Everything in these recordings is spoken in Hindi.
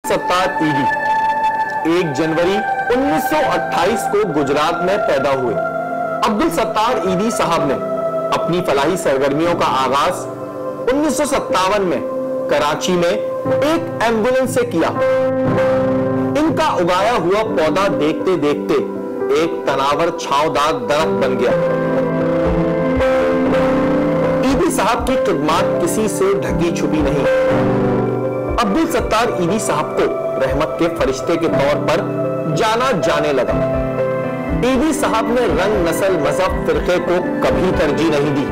सत्तार ईदी 1 जनवरी 1928 को गुजरात में पैदा हुए। अब्दुल सत्तार ईदी साहब ने अपनी फलाही सरगर्मियों का आगाज 1957 में कराची में एक एम्बुलेंस से किया। इनका उगाया हुआ पौधा देखते देखते एक तनावर छांवदार दरख्त बन गया। ईदी साहब की खिदमत किसी से ढकी छुपी नहीं। अब्दुल सत्तार ईदी साहब को रहमत के फरिश्ते के तौर पर जाना जाने लगा। ईदी साहब ने रंग, नस्ल, मजहब, फिरके को कभी तरजीह नहीं दी,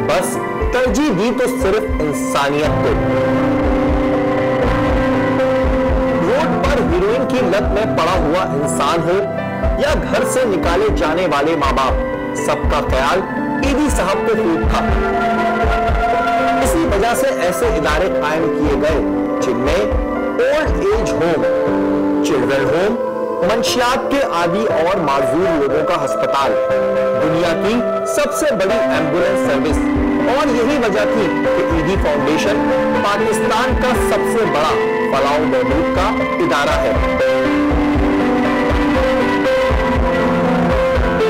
बस तरजीह दी तो सिर्फ इंसानियत को। रोड पर हीरोइन की लत में पड़ा हुआ इंसान हो या घर से निकाले जाने वाले माँ बाप, सबका ख्याल ईदी साहब को खूब था। इसी वजह से ऐसे इदारे कायम किए गए जिनमें old age home, children home, मंशियात के आदि और माजूर लोगों का अस्पताल, दुनिया की सबसे बड़ी एम्बुलेंस सर्विस, और यही वजह थी कि ईदी फाउंडेशन पाकिस्तान का सबसे बड़ा फलाह बहबूद का इदारा है।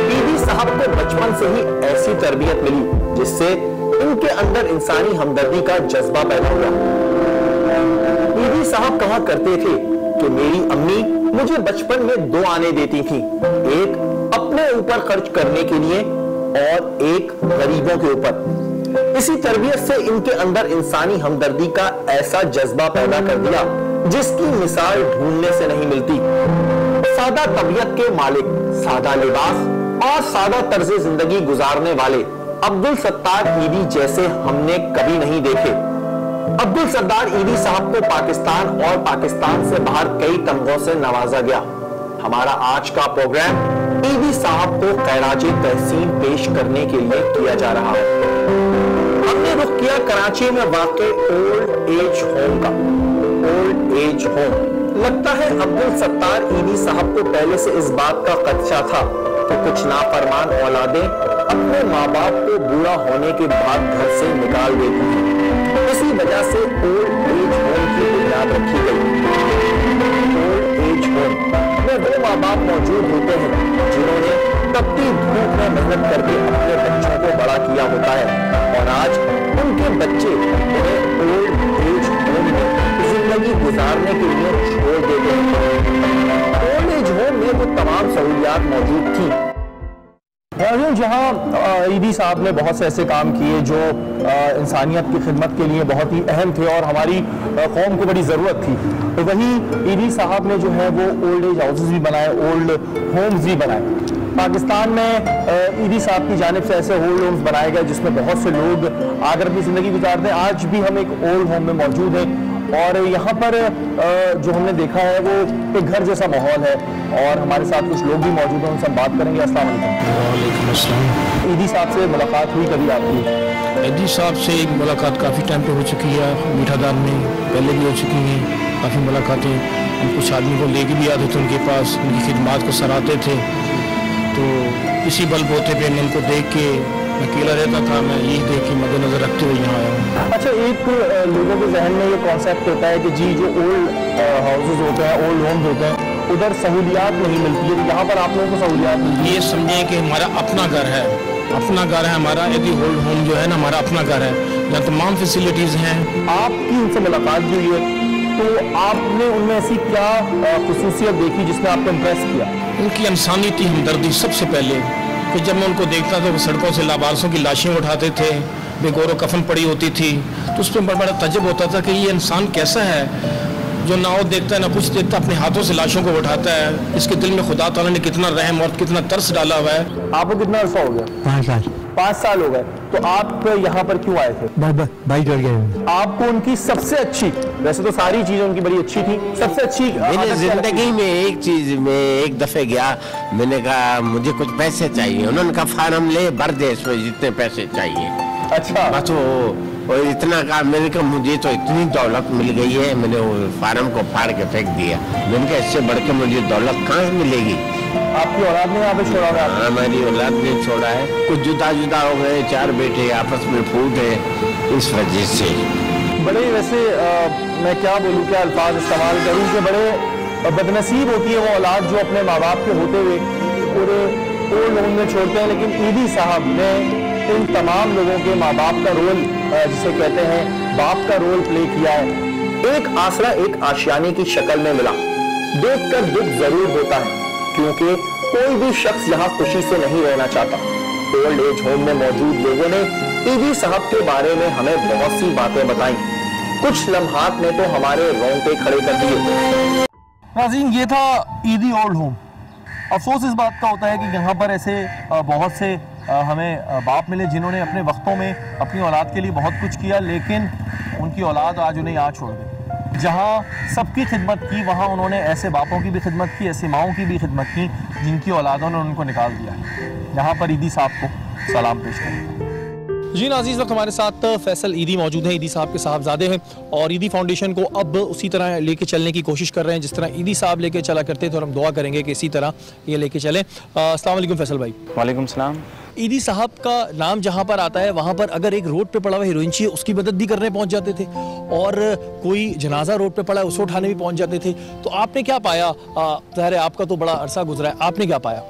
ईदी साहब को बचपन से ही ऐसी तरबियत मिली जिससे इनके अंदर इंसानी हमदर्दी का जज्बा पैदा हुआ। ईदी साहब कहा करते थे कि मेरी अम्मी मुझे बचपन में 2 आने देती थी, एक अपने ऊपर खर्च करने के लिए और एक गरीबों के ऊपर। इसी तरबियत से इनके अंदर इंसानी हमदर्दी का ऐसा जज्बा पैदा कर दिया जिसकी मिसाल ढूंढने से नहीं मिलती। सादा तबीयत के मालिक, सादा लिबास और सादा तर्ज जिंदगी गुजारने वाले अब्दुल सत्तार ईदी जैसे हमने कभी नहीं देखे। अब्दुल सत्तार ईदी साहब को पाकिस्तान और पाकिस्तान से बाहर कई तमगों से नवाजा गया। हमारा आज का प्रोग्राम ईदी साहब को खैराजे तहसीन पेश करने के लिए किया जा रहा है। हमने रुख किया कराची में वाक़े ओल्ड एज होम का। ओल्ड एज होम, लगता है अब्दुल सत्तार ईदी साहब को पहले से इस बात का खदशा था कि कुछ नाफरमान औलादें अपने माँ बाप को बूढ़ा होने के बाद घर से निकाल देती हैं। इसी वजह से ओल्ड एज होम की बुनियाद रखी गई। ओल्ड एज होम में वो माँ बाप मौजूद होते हैं जिन्होंने तपती धूप में मेहनत करके अपने बच्चों को बड़ा किया होता है और आज उनके बच्चे उन्हें ओल्ड एज होम में जिंदगी गुजारने के लिए छोड़ देते हैं। ओल्ड एज होम में वो तमाम सहूलियात मौजूद थी। जहाँ ईदी साहब ने बहुत से ऐसे काम किए जो इंसानियत की खिदमत के लिए बहुत ही अहम थे और हमारी कौम को बड़ी ज़रूरत थी, तो वही ईदी साहब ने जो है वो ओल्ड एज हाउसेस भी बनाए, ओल्ड होम्स भी बनाए। पाकिस्तान में ईदी साहब की जानिब से ऐसे ओल्ड होम्स बनाए गए जिसमें बहुत से लोग आकर अपनी ज़िंदगी गुजारते हैं। आज भी हम एक ओल्ड होम में मौजूद हैं और यहाँ पर जो हमने देखा है वो एक घर जैसा माहौल है और हमारे साथ कुछ लोग भी मौजूद हैं, उनसे हम बात करेंगे। अस्सलाम वालेकुम। ईदी साहब से मुलाकात हुई कभी आपकी? ईदी साहब से एक मुलाकात काफ़ी टाइम पे हो चुकी है, मीठादार में पहले भी हो चुकी हैं काफ़ी मुलाकातें। हम कुछ आदमी को लेके भी आते थे उनके पास, उनकी खिदमत को सराहते थे, तो इसी बलबूते पे मैं उनको देख के अकेला रहता था, मैं यही देख के मद्देनजर रखते हुए यहाँ आया हूँ। अच्छा, एक लोगों के जहन में ये कॉन्सेप्ट होता है कि जी जो ओल्ड हाउसेज होते हैं, ओल्ड होम्स होते हैं, उधर सहूलियात नहीं मिलती है, यहाँ पर आप लोगों को सहूलियात मिलती है। ये समझें कि हमारा अपना घर है, अपना घर है हमारा। यदि ओल्ड होम जो है ना हमारा अपना घर है, यहाँ तमाम फैसिलिटीज़ हैं। आपकी उनसे मुलाकात भी हुई है तो आपने उनमें ऐसी क्या खुसूसियत देखी जिसने आपको इम्प्रेस किया? उनकी इंसानियती हमदर्दी सबसे पहले, कि जब मैं उनको देखता था वो सड़कों से लावारसों की लाशें उठाते थे, बेगौर कफन पड़ी होती थी, तो उस पर बड़ा तजब होता था कि ये इंसान कैसा है जो ना वो देखता है ना कुछ देखता, अपने हाथों से लाशों को उठाता है। इसके दिल में खुदा ताला ने कितना रहम और कितना तरस डाला हुआ है। आपको कितना अर्सा हो गया? 5 साल। 5 साल हो गए। तो आप यहाँ पर क्यों आए थे? भाई कर गए। आपको उनकी सबसे अच्छी, वैसे तो सारी चीजें उनकी बड़ी अच्छी थी, सबसे अच्छी मैंने जिंदगी में एक चीज में एक दफे गया, मैंने कहा मुझे कुछ पैसे चाहिए, उन्होंने कहा फार्म ले भर दे इसमें जितने पैसे चाहिए। अच्छा, बस वो इतना कहा, मैंने कहा मुझे तो इतनी दौलत मिल गई है, मैंने वो फार्म को फाड़ के फेंक दिया। मैंने कहा इससे बढ़ के मुझे दौलत कहाँ मिलेगी। आपकी औलाद ने यहाँ पे छोड़ा हुआ? हमारी औलाद ने छोड़ा है, कुछ जुदा जुदा हो गए, 4 बेटे आपस में फूट है, इस वजह से। बड़े वैसे मैं क्या बोलूँ, क्या अल्फाज इस्तेमाल करूँ कि बड़े बदनसीब होती है वो औलाद जो अपने माँ बाप के होते हुए पूरे ओल्ड होम में छोड़ते हैं। लेकिन ईदी साहब ने इन तमाम लोगों के माँ बाप का रोल, जिसे कहते हैं बाप का रोल प्ले किया है। एक आसरा एक आशियाने की शक्ल में मिला, देखकर दुख जरूर होता है क्योंकि कोई भी शख्स यहाँ खुशी से नहीं रहना चाहता। ओल्ड एज होम में मौजूद लोगों ने ईदी साहब के बारे में हमें बहुत सी बातें बताई। कुछ लम्हात ने तो हमारे रोंगटे खड़े कर दिए। नाज़रीन, ये था ईदी ओल्ड होम। अफसोस इस बात का होता है कि यहाँ पर ऐसे बहुत से हमें बाप मिले जिन्होंने अपने वक्तों में अपनी औलाद के लिए बहुत कुछ किया, लेकिन उनकी औलाद आज उन्हें यहाँ छोड़ गई। जहाँ सबकी खिदमत की, वहाँ उन्होंने ऐसे बापों की भी खिदमत की, ऐसी माओं की भी खिदमत की जिनकी औलादों ने उनको निकाल दिया है। यहाँ पर ईदी साहब को सलाम पेश करें। जी नाज़रीन, इस वक्त हमारे साथ फैसल ईदी मौजूद हैं। ईदी साहब के साहबजादे हैं और ईदी फाउंडेशन को अब उसी तरह लेके चलने की कोशिश कर रहे हैं जिस तरह ईदी साहब लेके चला करते थे, और हम दुआ करेंगे कि इसी तरह ये लेके चलें। अस्सलाम वालेकुम फैसल भाई। वालेकुम सलाम। ईदी साहब का नाम जहाँ पर आता है वहाँ पर अगर एक रोड पे पड़ा हुआ हीरोइन चाहिए उसकी मदद भी करने पहुँच जाते थे, और कोई जनाजा रोड पे पड़ा है उसे उठाने भी पहुँच जाते थे। तो आपने क्या पाया? ज़ाहिर है आपका तो बड़ा अरसा गुजरा है, आपने क्या पाया?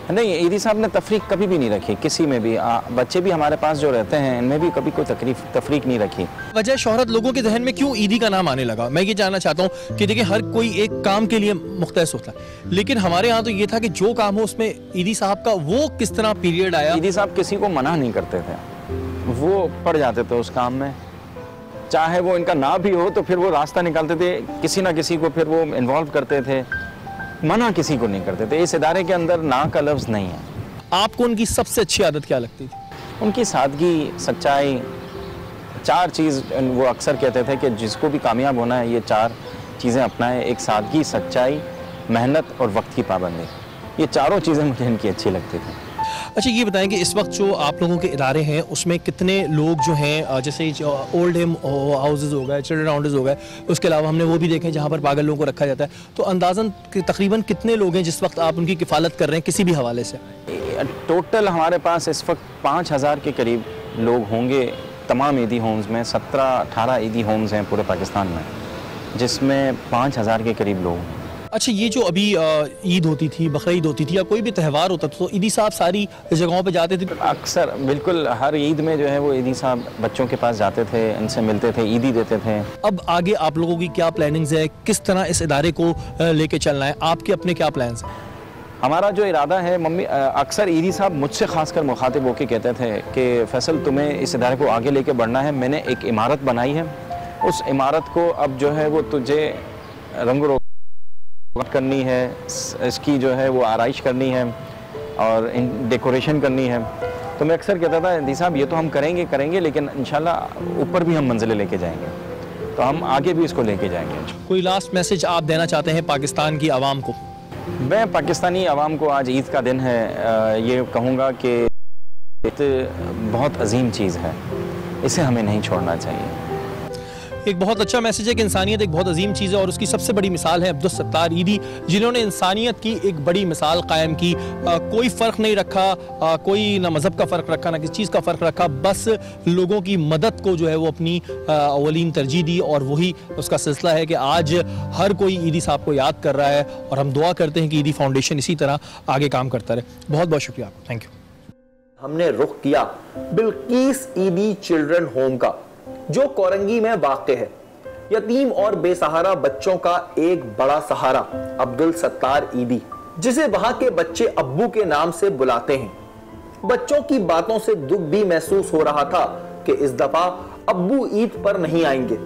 नहीं, ईदी साहब ने तफरीक कभी भी नहीं रखी किसी में भी। बच्चे भी हमारे पास जो रहते हैं इनमें भी कभी कोई तफरीक नहीं रखी। वजह शोहरत लोगों के जहन में क्यों ईदी का नाम आने लगा? मैं ये जानना चाहता हूँ कि देखिए हर कोई एक काम के लिए मुख्तस होता है, लेकिन हमारे यहाँ तो ये था कि जो काम हो उसमें ईदी साहब का वो किस तरह पीरियड आया? ईदी साहब किसी को मना नहीं करते थे, वो पड़ जाते थे उस काम में, चाहे वो इनका ना भी हो तो फिर वो रास्ता निकालते थे, किसी ना किसी को फिर वो इन्वॉल्व करते थे, मना किसी को नहीं करते थे। इस इदारे के अंदर ना का लफ्ज़ नहीं है। आपको उनकी सबसे अच्छी आदत क्या लगती थी? उनकी सादगी, सच्चाई, 4 चीज़ वो अक्सर कहते थे कि जिसको भी कामयाब होना है ये 4 चीज़ें अपनाएं। एक सादगी, सच्चाई, मेहनत और वक्त की पाबंदी। ये चारों चीज़ें मुझे इनकी अच्छी लगती थी। अच्छा, ये बताएं कि इस वक्त जो आप लोगों के इदारे हैं उसमें कितने लोग जो हैं, जैसे ओल्ड एज हाउसेज हो गए, चिल्ड्रन हाउसेज हो गए, उसके अलावा हमने वो भी देखे जहाँ पर पागल लोगों को रखा जाता है, तो अंदाज़न तकरीबन कितने लोग हैं जिस वक्त आप उनकी किफ़ालत कर रहे हैं किसी भी हवाले से? टोटल हमारे पास इस वक्त 5000 के करीब लोग होंगे तमाम ईदी होम्स में। 17-18 ईदी होम्स हैं पूरे पाकिस्तान में, जिसमें 5000 के करीब लोग हैं। अच्छा, ये जो अभी ईद होती थी, बकरीद होती थी या कोई भी त्यौहार होता था, तो ईदी साहब सारी जगहों पे जाते थे? अक्सर बिल्कुल हर ईद में जो है वो ईदी साहब बच्चों के पास जाते थे, इनसे मिलते थे, ईदी देते थे। अब आगे आप लोगों की क्या प्लानिंग्स है, किस तरह इस इदारे को लेके चलना है, आपके अपने क्या प्लान्स हैं? हमारा जो इरादा है, मम्मी अक्सर ईदी साहब मुझसे खासकर मुखातिब होकर कहते थे कि फैसल तुम्हें इस इदारे को आगे लेके बढ़ना है। मैंने एक इमारत बनाई है, उस इमारत को अब जो है वो तुझे रंग करनी है, इसकी जो है वो आराइश करनी है और डेकोरेशन करनी है। तो मैं अक्सर कहता था ईदी साहब ये तो हम करेंगे लेकिन इंशाल्लाह ऊपर भी हम मंजिलें लेके जाएंगे, तो हम आगे भी इसको लेके जाएंगे। कोई लास्ट मैसेज आप देना चाहते हैं पाकिस्तान की आवाम को? मैं पाकिस्तानी आवाम को, आज ईद का दिन है, ये कहूँगा कि बहुत अजीम चीज़ है, इसे हमें नहीं छोड़ना चाहिए। एक बहुत अच्छा मैसेज है कि इंसानियत एक बहुत अजीम चीज़ है, और उसकी सबसे बड़ी मिसाल है अब्दुल सत्तार ईदी, जिन्होंने इंसानियत की एक बड़ी मिसाल कायम की। कोई फ़र्क नहीं रखा, कोई ना मज़हब का फ़र्क रखा, ना किसी चीज़ का फ़र्क रखा, बस लोगों की मदद को जो है वो अपनी अवलीन तरजीह दी, और वही उसका सिलसिला है कि आज हर कोई ईदी साहब को याद कर रहा है, और हम दुआ करते हैं कि ईदी फाउंडेशन इसी तरह आगे काम करता रहे। बहुत बहुत शुक्रिया आपको, थैंक यू। हमने रुख किया बिल्किस ईदी चिल्ड्रन होम का, जो कोरंगी में वाक़े है। यतीम और बेसहारा बच्चों का एक बड़ा सहारा अब्दुल सत्तार ईदी, जिसे वहां के बच्चे अब्बू के नाम से बुलाते हैं। बच्चों की बातों से दुख भी महसूस हो रहा था कि इस दफा अब्बू ईद पर नहीं आएंगे।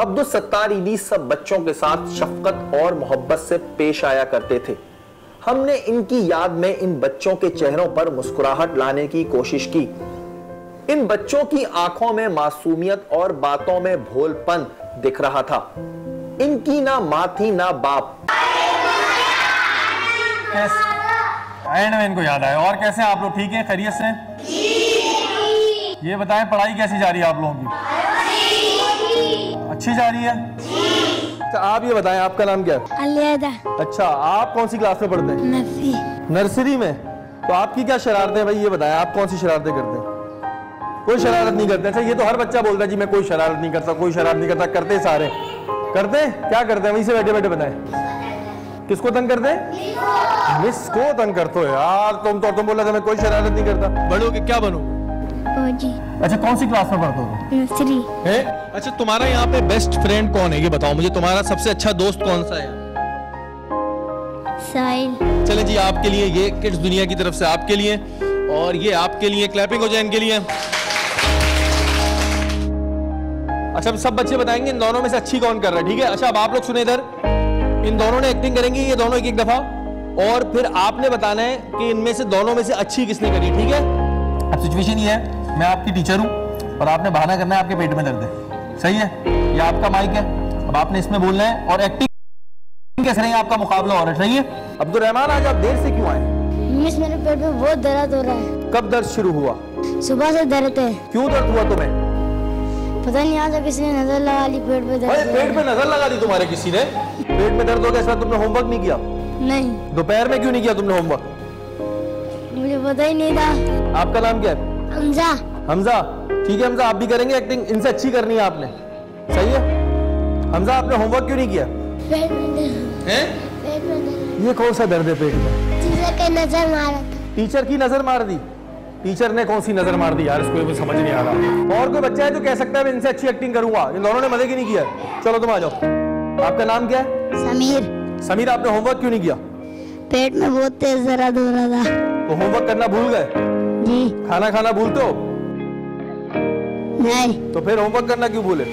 अब्दुल सत्तार ईदी सब बच्चों के साथ शफकत और मोहब्बत से पेश आया करते थे। हमने इनकी याद में इन बच्चों के चेहरों पर मुस्कुराहट लाने की कोशिश की। इन बच्चों की आंखों में मासूमियत और बातों में भोलपन दिख रहा था। इनकी ना मां थी ना बाप। एंड में इनको याद आया। और कैसे आप लोग, ठीक हैं, खैरियत से? ये बताएं पढ़ाई कैसी जा रही है आप लोगों की? अच्छी जा रही है? तो आप ये बताएं आपका नाम क्या है? अलीदा। अच्छा, आप कौन सी क्लास में पढ़ते हैं? नर्सरी में। तो आपकी क्या शरारतें हैं भाई, ये बताएं आप कौन सी शरारतें करते हैं? कोई शरारत नहीं करते। अच्छा ये तो हर बच्चा बोलता है जी मैं कोई शरारत नहीं करता, कोई शरारत नहीं करता। करते सारे करते हैं। क्या करते हैं? वहीं से बैठे बैठे बताएं। किसको तंग करते हैं? मिस को तंग करते हो यार। तुम बोला था मैं कोई शरारत नहीं करता। बड़ो के क्या बनो? जी। अच्छा कौन सी क्लास में पढ़ते हो? नर्सरी। है? अच्छा तुम्हारा यहाँ पे बेस्ट फ्रेंड कौन है ये बताओ मुझे। तुम्हारा सबसे अच्छा दोस्त कौन सा है? साहिल। चले जी आपके लिए ये किड्स दुनिया की तरफ से आपके लिए, और ये आपके लिए। क्लैपिंग हो जाए इनके लिए। अच्छा सब बच्चे बताएंगे इन दोनों में से अच्छी कौन कर रहा है, ठीक है? अच्छा अब आप लोग सुने इधर, इन दोनों ने एक्टिंग करेंगे ये दोनों एक एक दफा, और फिर आपने बताना है कि इनमें से दोनों में से अच्छी किसने करी, ठीक है? अब सिचुएशन ये है, मैं आपकी टीचर हूँ और आपने बहाना करना है आपके पेट में दर्द है, सही है? ये आपका माइक है, अब आपने इसमें बोलना है और एक्टिंग कैसे रहेंगे, आपका मुकाबला हो रहा है, सही है? अब्दुर्रहमान आज आप देर से क्यों आए? मिस मेरे पेट में बहुत दर्द हो रहा है। कब दर्द शुरू हुआ? सुबह से दर्द है। क्यों दर्द हुआ तुम्हें? पता नहीं आज किसी ने नजर लगा ली पेट पे दर्द। पेट पे नजर लगा दी तुम्हारे किसी ने? पेट में दर्द हो गया इसका तुमने होमवर्क नहीं किया? नहीं। दोपहर में क्यों नहीं किया तुमने होमवर्क? मुझे पता ही नहीं था। आपका नाम क्या है? हमजा। हमजा, ठीक है हमजा आप भी करेंगे एक्टिंग, इनसे अच्छी करनी है आपने, सही है? हमजा आपने होमवर्क क्यों नहीं किया? पेट में दर्द है। पेट में दर्द। ये कौन सा दर्द है पेट में? टीचर की नजर मारा था। टीचर की नजर मार दी? टीचर ने कौन सी नजर मार दी यार, इसको भी समझ नहीं आ रहा। और कोई बच्चा है जो कह सकता है मैं इनसे अच्छी एक्टिंग करूंगा? इन दोनों ने मजे की नहीं किया। चलो तुम आ जाओ। आपका नाम क्या है? समीर। समीर आपने होमवर्क क्यों नहीं किया? पेट में बहुत तेज दर्द हो रहा था। तो होमवर्क करना भूल गए? जी। खाना खाना भूलते हो? नहीं। तो फिर होमवर्क करना क्यों भूले?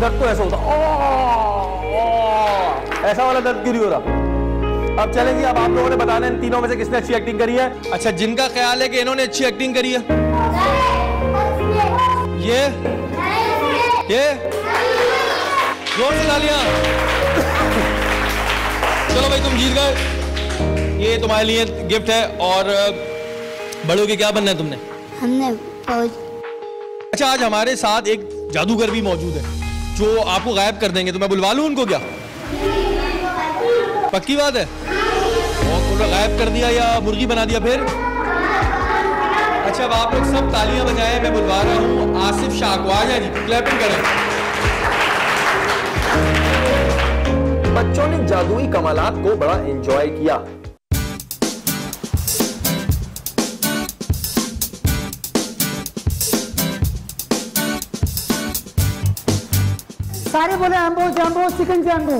दर्द तो ऐसा होता, ऐसा वाला दर्द क्यों नहीं हो रहा? अब चलेंगे, अब आप लोगों ने बताना इन तीनों में से किसने अच्छी एक्टिंग करी है। अच्छा जिनका ख्याल है कि इन्होंने अच्छी एक्टिंग करी है, ये जोर से तालियां। चलो भाई तुम जीत गए, ये तुम्हारे लिए गिफ्ट है। और बड़ों के क्या बनना है तुमने? हमने फौज। अच्छा आज हमारे साथ एक जादूगर भी मौजूद है जो आपको गायब कर देंगे, तो मैं बुलवा लूं उनको क्या? पक्की बात है? और गायब कर दिया या मुर्गी बना दिया फिर? अच्छा अब आप लोग सब तालियां बजाएं, मैं बुलवा रहा हूं आसिफ शाह को। आ जाए जी, क्लैपिंग करें। बच्चों ने जादुई कमालात को बड़ा एंजॉय किया। सारे बोले एम्बो जैम्बो चिकन जैम्बो।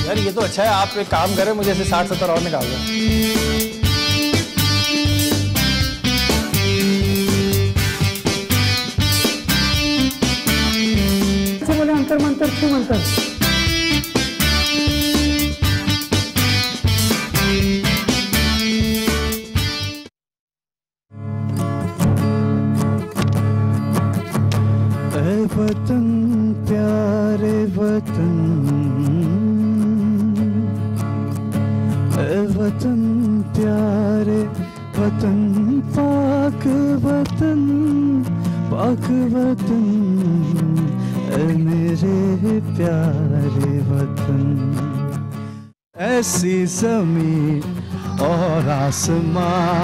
यार ये तो अच्छा है, आप एक काम करें मुझे ऐसे 60-70 और निकाल दो। बोले अंतर मंतर छू मंतर। वतन प्यारे वतन, वतन प्यारे वतन, पाक वतन, पाक वतन, मेरे प्यारे वतन। ऐसी ज़मीन और आसमां,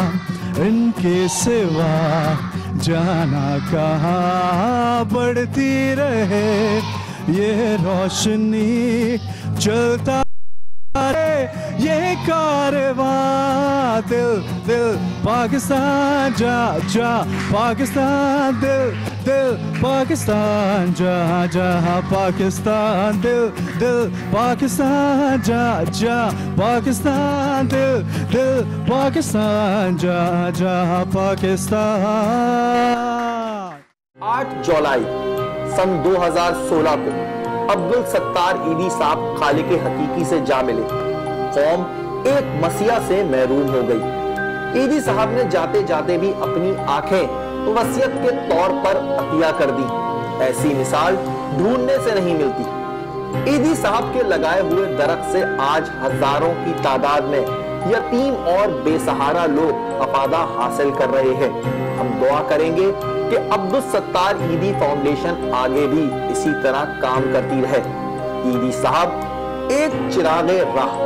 इनके सिवा जाना कहाँ, बढ़ती रहे ये रोशनी, चलता रहे ये कारवां। दिल दिल पाकिस्तान जा जा, पाकिस्तान दिल दिल पाकिस्तान जहाँ जहाँ, पाकिस्तान दिल दिल पाकिस्तान जा जा, पाकिस्तान दिल दिल पाकिस्तान जहाँ जहाँ, पाकिस्तान। 8 जुलाई सन 2016 को अब्दुल सत्तार ईदी साहब खालिक हकीकी से जा मिले। कौम एक मसीहा से महरूम हो गई। ईदी साहब ने जाते जाते भी अपनी आंखें वसीयत के तौर पर अतिया कर दी। ऐसी मिसाल ढूंढने से नहीं मिलती। ईदी साहब के लगाए हुए दरख्त से आज हजारों की तादाद में यतीम और बेसहारा लोग अफादा हासिल कर रहे हैं। हम दुआ करेंगे कि अब्दुल सत्तार ईदी फाउंडेशन आगे भी इसी तरह काम करती रहे। ईदी साहब एक चिरागे राह